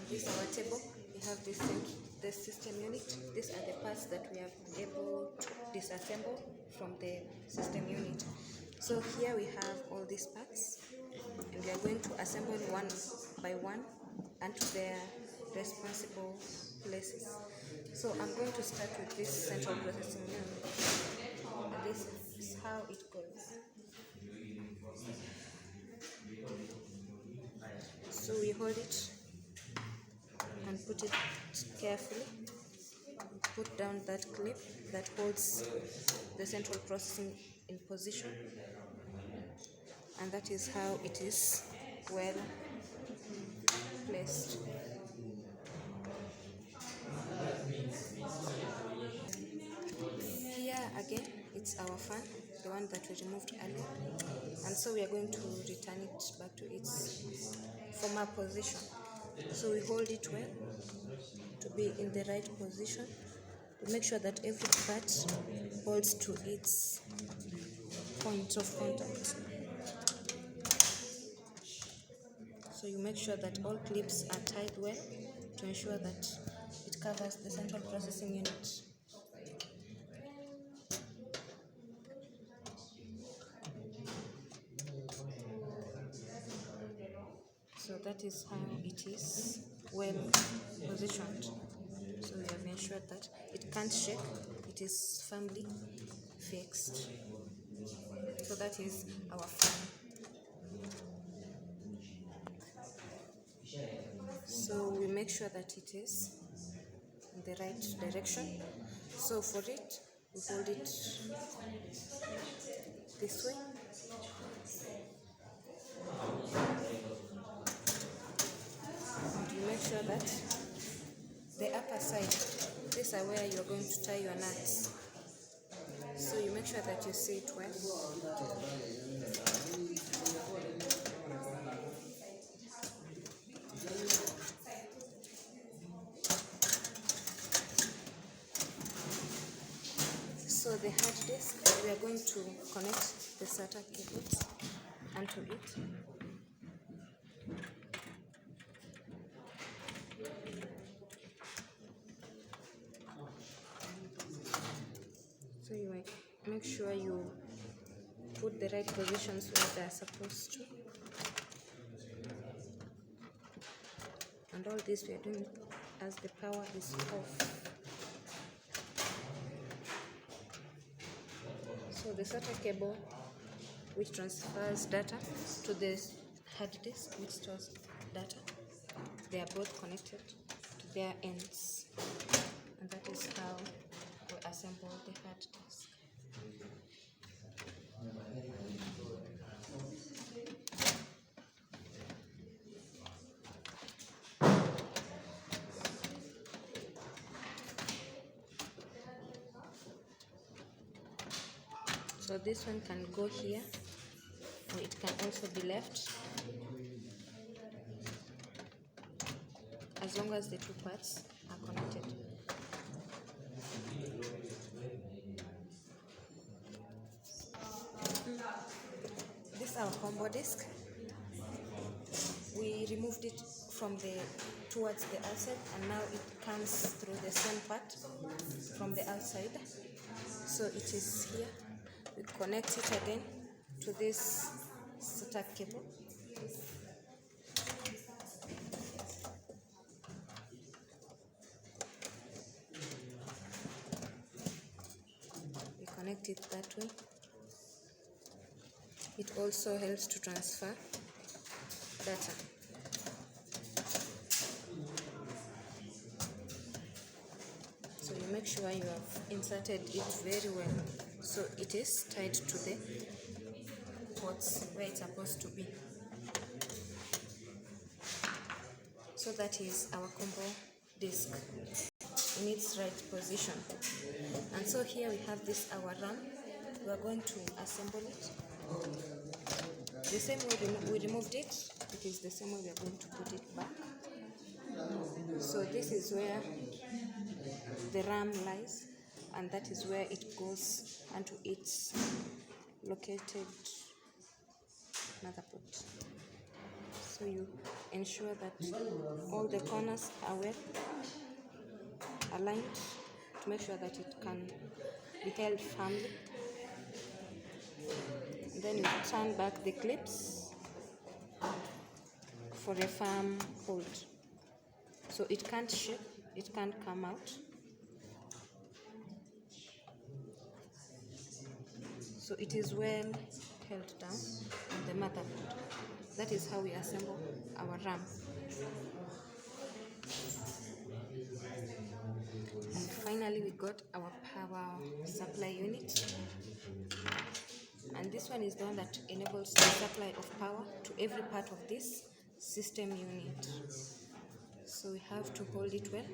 this our table, we have this system unit. These are the parts that we have been able to disassemble from the system unit. So here we have all these parts, and we are going to assemble one by one and to their responsible places. So I'm going to start with this central processing unit. And this is how it goes. So we hold it and put it carefully. Put down that clip that holds the central processing in position, and that is how it is well placed. Here again, it's our fan, the one that we removed earlier, and so we are going to return it back to its former position. So we hold it well to be in the right position. We make sure that every part holds to its point of contact. So you make sure that all clips are tied well to ensure that it covers the central processing unit. So that is how it is well positioned. So we have ensured that it can't shake, it is firmly fixed. So that is our fan. So we make sure that it is in the right direction. So for it, we hold it this way. And you make sure that the upper side, these are where you're going to tie your nuts. So you make sure that you see it well. So the hard disk, we are going to connect the SATA cables onto it. So you make sure you put the right positions where they are supposed to. And all this we are doing as the power is off. So the SATA cable, which transfers data to the hard disk, which stores data, they are both connected to their ends. And that is how we assemble the hard disk. So this one can go here, or it can also be left, as long as the two parts are connected. This is our combo disc. We removed it from towards the outside, and now it comes through the same part from the outside. So it is here. We connect it again to this SATA cable. We connect it that way. It also helps to transfer data. So you make sure you have inserted it very well, so it is tied to the ports where it's supposed to be. So that is our combo disc in its right position. And so here we have this our RAM. We are going to assemble it the same way we removed it. It is the same way we are going to put it back. So this is where the RAM lies, and that is where it goes onto its located motherboard. So so you ensure that all the corners are well aligned to make sure that it can be held firmly. Then you turn back the clips for a firm hold, so it can't shake, it can't come out. So it is well held down on the motherboard. That is how we assemble our RAM. And finally we got our power supply unit. And this one is the one that enables the supply of power to every part of this system unit. So we have to hold it well.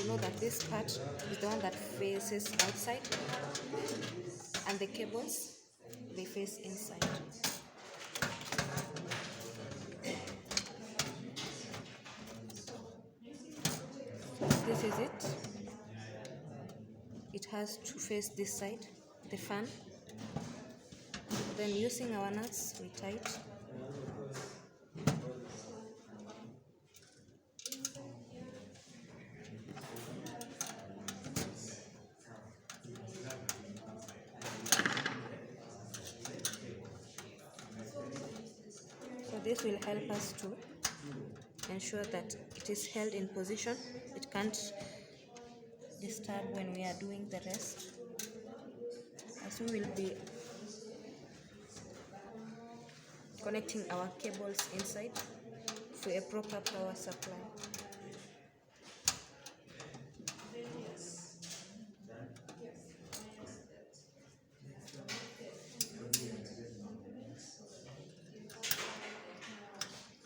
You know that this part is the one that faces outside, and the cables, they face inside. This is it. It has to face this side, the fan. Then using our nuts, we tie it. So this will help us to ensure that it is held in position. It can't disturb when we are doing the rest, as we will be connecting our cables inside for a proper power supply.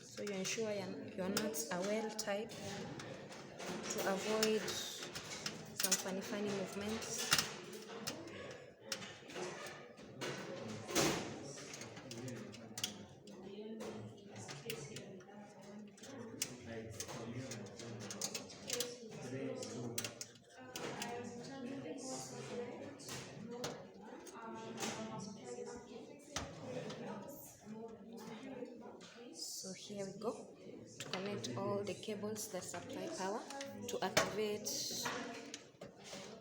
So you ensure your nuts are well tied to avoid some funny movements. So here we go, to connect all the cables that supply power to activate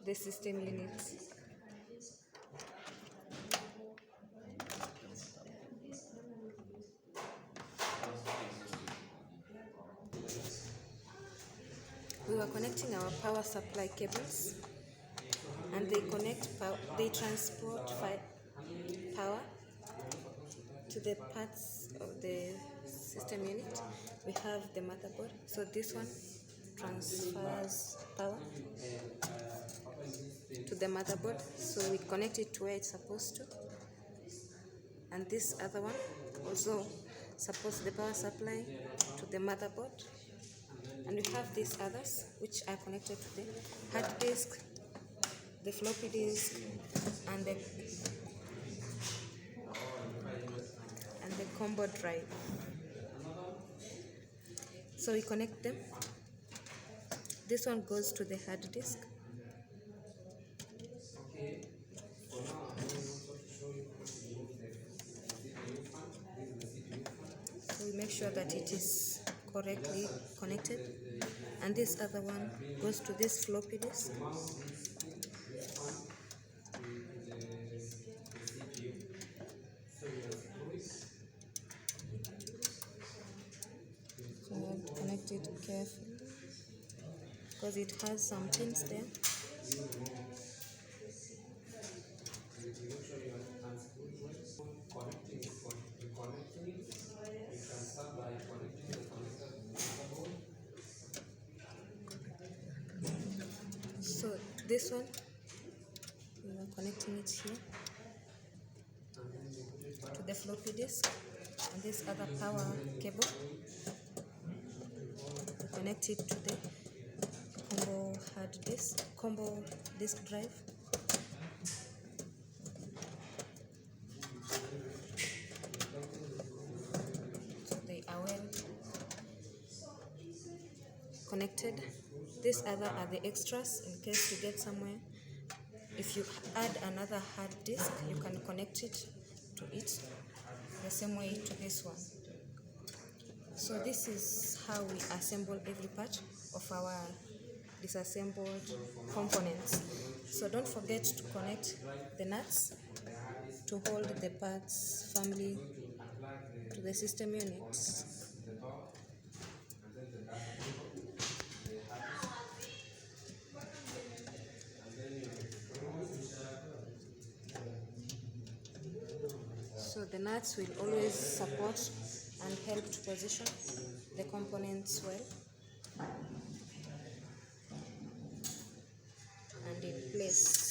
the system unit. We were connecting our power supply cables, and they transport power to the parts of the system unit. We have the motherboard, so this one transfers power to the motherboard, so we connect it to where it's supposed to, and this other one also supports the power supply to the motherboard. And we have these others which are connected to the hard disk, the floppy disk, and the combo drive. So we connect them. This one goes to the hard disk. So we make sure that it is correctly connected. And this other one goes to this floppy disk. So we have to connect it carefully because it has some pins there. So this one, we are connecting it here to the floppy disk, and this other power cable, we connect it to the combo disk drive. So they are well connected. These other are the extras in case you get somewhere. If you add another hard disk, you can connect it to it the same way to this one. So this is how we assemble every part of our disassembled components. So don't forget to connect the nuts to hold the parts firmly to the system units. So the nuts will always support and help to position the components well and in place.